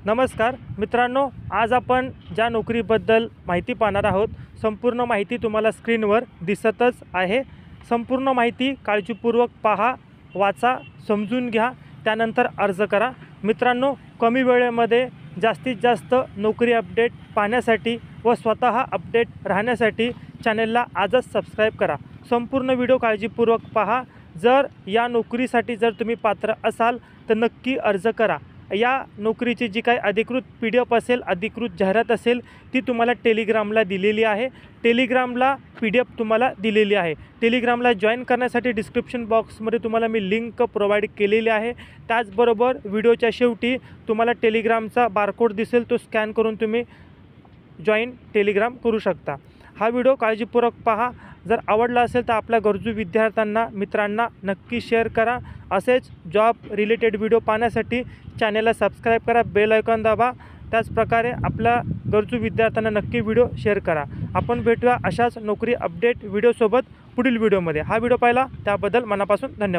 नमस्कार मित्रांनो, आज आपण ज्या नोकरीबद्दल माहिती पाहणार आहोत, संपूर्ण माहिती तुम्हाला स्क्रीनवर दिसतच आहे। संपूर्ण माहिती काळजीपूर्वक पहा, वाचा, समजून घ्या, त्यानंतर अर्ज करा। मित्रांनो, कमी वेळेमध्ये जास्तीत जास्त नोकरी अपडेट पाहण्यासाठी व स्वतः अपडेट राहण्यासाठी चॅनलला आजच सबस्क्राईब करा। संपूर्ण व्हिडिओ काळजीपूर्वक पहा। जर या नोकरीसाठी जर तुम्ही पात्र असाल तर नक्की अर्ज करा। या नोकरीची जी काही अधिकृत PDF असेल, अधिकृत जाहिरात असेल, ती तुम्हाला टेलिग्रामला दिलेली आहे। टेलिग्रामला PDF तुम्हाला दिलेली आहे। टेलिग्रामला जॉईन करण्यासाठी डिस्क्रिप्शन बॉक्समध्ये तुम्हाला मी लिंक प्रोव्हाइड केलेली आहे। त्याचबरोबर व्हिडिओच्या शेवटी तुम्हाला टेलिग्रामचा बारकोड दिसेल, तो स्कॅन करून तुम्ही जॉईन टेलिग्राम करू शकता। हा व्हिडिओ काळजीपूर्वक पहा। जर आवडला असेल तर आपल्या गरजू विद्यार्थ्यांना, मित्रांना नक्की शेअर करा। असेच जॉब रिलेटेड व्हिडिओ पाहण्यासाठी चॅनलला सबस्क्राईब करा, बेल आयकॉन दाबा। त्याचप्रकारे आपल्या गरजू विद्यार्थ्यांना नक्की व्हिडिओ शेअर करा। आपण भेटूया अशाच नोकरी अपडेट व्हिडिओसोबत पुढील व्हिडिओमध्ये। हा व्हिडिओ पाहिला त्याबद्दल मनापासून धन्यवाद।